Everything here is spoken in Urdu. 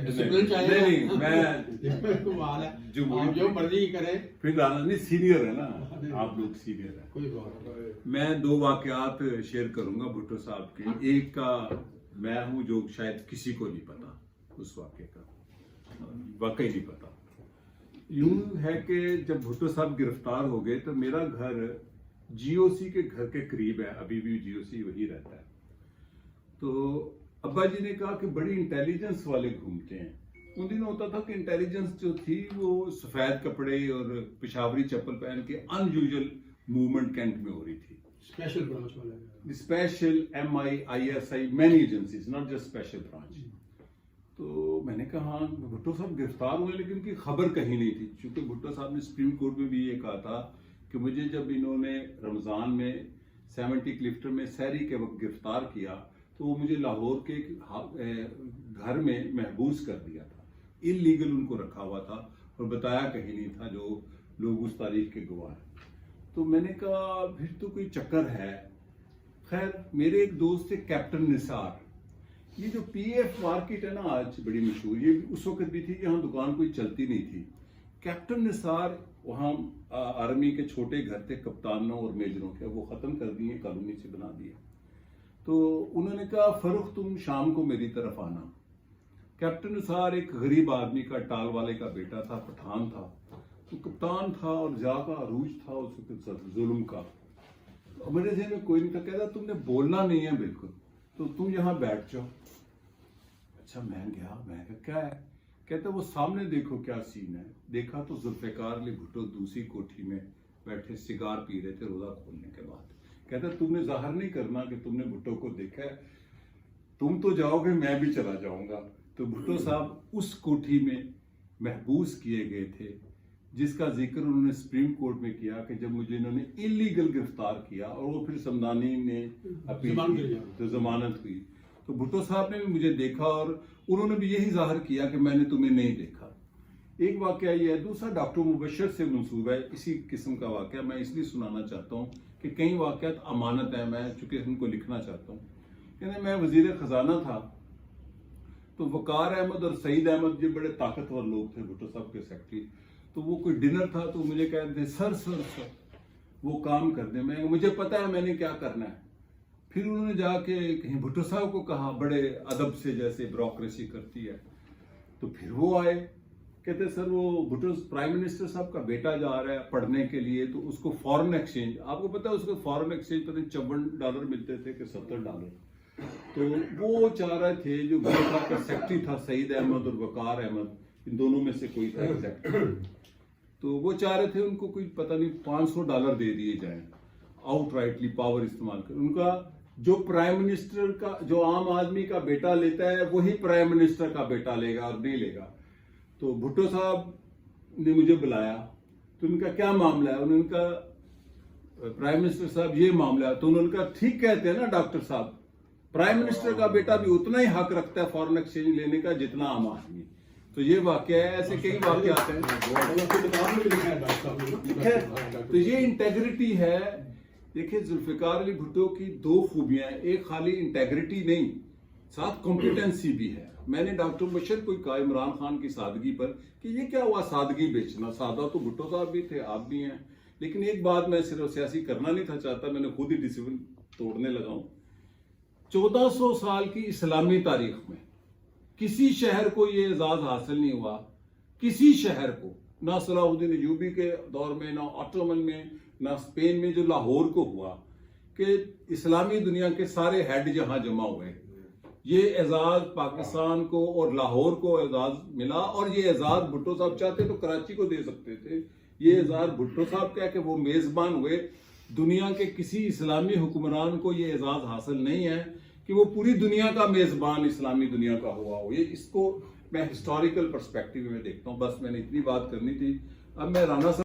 ڈسپلن چاہیے نہیں میں جو مرضی کرے. پھر نہیں سینئر ہے نا آپ لوگ سینئر ہیں. کوئی بات نہیں. میں 2 واقعات شیئر کروں گا بھٹو صاحب کے. ایک کا میں ہوں جو شاید کسی کو نہیں پتا اس واقعے کا, واقعی نہیں پتا. یوں ہے کہ جب بھٹو صاحب گرفتار ہو گئے تو میرا گھر جی او سی کے گھر کے قریب ہے, ابھی بھی جی او سی وہی رہتا ہے. تو ابا جی نے کہا کہ بڑی انٹیلیجنس والے گھومتے ہیں. ان دنوں ہوتا تھا کہ انٹیلیجنس جو تھی وہ سفید کپڑے اور پشاوری چپل پہن کے ان یوزل موومنٹ کینٹ میں ہو رہی تھی. اسپیشل برانچ والے, special MI many agencies, not just special branch. تو میں نے کہا ہاں بھٹو صاحب گرفتار ہوئے لیکن کی خبر کہیں نہیں تھی, چونکہ بھٹو صاحب نے سپریم کورٹ میں بھی یہ کہا تھا کہ مجھے جب انہوں نے رمضان میں 70 کلفٹن میں سحری کے وقت گرفتار کیا تو وہ مجھے لاہور کے گھر میں محبوس کر دیا تھا, انلیگل ان کو رکھا ہوا تھا اور بتایا کہیں نہیں تھا جو لوگ اس تاریخ کے گواہ ہیں. تو میں نے کہا پھر تو کوئی چکر ہے. خیر میرے ایک دوست تھے کیپٹن نثار, یہ جو پی ایف مارکیٹ ہے نا آج بڑی مشہور, یہ اس وقت بھی تھی جہاں دکان کوئی چلتی نہیں تھی. کیپٹن نثار وہاں آرمی کے چھوٹے گھر تھے کپتانوں اور میجروں کے, وہ ختم کر دیے, کالونی سے بنا دیے. تو انہوں نے کہا فروخت تم شام کو میری طرف آنا. کیپٹن نثار ایک غریب آدمی کا, ٹال والے کا بیٹا تھا, پٹھان تھا, تو کپتان تھا اور زیادہ عروج تھا اس وقت ظلم کا. میرے ذہن میں کوئی نہیں تھا. کہتا تم نے بولنا نہیں ہے بالکل, تو تم یہاں بیٹھ جاؤ. اچھا میں گیا, میں کہا کیا ہے؟ کہتا وہ سامنے دیکھو کیا سین ہے. دیکھا تو ذوالفقار علی بھٹو دوسری کوٹھی میں بیٹھے سگار پی رہے تھے روزہ کھولنے کے بعد. کہتا تم نے ظاہر نہیں کرنا کہ تم نے بھٹو کو دیکھا ہے, تم تو جاؤ گے میں بھی چلا جاؤں گا. تو بھٹو صاحب اس کوٹھی میں محبوس کیے گئے تھے جس کا ذکر انہوں نے سپریم کورٹ میں کیا کہ جب مجھے انہوں نے انلیگل گرفتار کیا اور وہ پھر سمدانی نے اپیل کی تو ضمانت ہوئی. تو بھٹو صاحب نے بھی مجھے دیکھا اور انہوں نے بھی یہی ظاہر کیا کہ میں نے تمہیں نہیں دیکھا. ایک واقعہ یہ ہے. دوسرا ڈاکٹر مبشر سے منسوب ہے اسی قسم کا واقعہ. میں اس لیے سنانا چاہتا ہوں کہ کئی واقعات امانت ہیں, میں چونکہ ان کو لکھنا چاہتا ہوں. یعنی میں وزیر خزانہ تھا تو وقار احمد اور سعید احمد یہ بڑے طاقتور لوگ تھے بھٹو صاحب کے سیکرٹری. تو وہ کوئی ڈنر تھا تو مجھے کہتے تھے سر سر سر وہ کام کر دیں. میں مجھے پتا ہے میں نے کیا کرنا ہے. پھر انہوں نے جا کے کہیں بھٹو صاحب کو کہا بڑے ادب سے جیسے بیوروکریسی کرتی ہے. تو پھر وہ آئے, کہتے سر وہ بھٹو پرائم منسٹر صاحب کا بیٹا جا رہا ہے پڑھنے کے لیے تو اس کو فارن ایکسچینج, آپ کو پتا ہے اس کو فارن ایکسچینج پتہ $54 ملتے تھے کہ $70. تو وہ چاہ رہے تھے جو بھٹو صاحب کا سیکرٹری تھا سعید احمد اور وقار احمد, ان دونوں میں سے کوئی تھا ایگزیکٹلی, تو وہ چاہ رہے تھے ان کو کوئی پتہ نہیں $500 دے دیے جائیں آؤٹ رائٹلی پاور استعمال کر. ان کا جو پرائم منسٹر کا جو عام آدمی کا بیٹا لیتا ہے وہی پرائم منسٹر کا بیٹا لے گا اور نہیں لے گا. تو بھٹو صاحب نے مجھے بلایا تو ان کا کیا معاملہ ہے. انہوں نے کہا پرائم منسٹر صاحب یہ معاملہ ہے. تو انہوں نے کہا ٹھیک کہتے ہیں نا ڈاکٹر صاحب, پرائم منسٹر کا بیٹا بھی اتنا ہی حق رکھتا ہے فارن ایکسچینج لینے کا جتنا عام آدمی. تو یہ واقعہ ہے, ایسے کئی واقعات ہیں. تو یہ انٹیگریٹی ہے. دیکھیں ذوالفقار علی بھٹو کی 2 خوبیاں ہیں, ایک خالی انٹیگریٹی نہیں ساتھ کمپیٹنسی بھی ہے. میں نے ڈاکٹر مبشر کو کہا عمران خان کی سادگی پر کہ یہ کیا ہوا سادگی بیچنا, سادہ تو بھٹو صاحب بھی تھے آپ بھی ہیں. لیکن ایک بات میں صرف سیاسی کرنا نہیں تھا چاہتا, میں نے خود ہی ڈسپلن توڑنے لگا ہوں. 1400 سال کی اسلامی تاریخ میں کسی شہر کو یہ اعزاز حاصل نہیں ہوا, کسی شہر کو, نہ صلاح الدین ایوبی کے دور میں, نہ آٹومن میں, نہ اسپین میں, جو لاہور کو ہوا کہ اسلامی دنیا کے سارے ہیڈ جہاں جمع ہوئے. یہ اعزاز پاکستان کو اور لاہور کو اعزاز ملا, اور یہ اعزاز بھٹو صاحب چاہتے تو کراچی کو دے سکتے تھے. یہ اعزاز بھٹو صاحب کیا کہ وہ میزبان ہوئے. دنیا کے کسی اسلامی حکمران کو یہ اعزاز حاصل نہیں ہے کہ وہ پوری دنیا کا میزبان اسلامی دنیا کا ہوا ہو. یہ اس کو میں ہسٹوریکل پرسپیکٹیو میں دیکھتا ہوں. بس میں نے اتنی بات کرنی تھی. اب میں رانا صاحب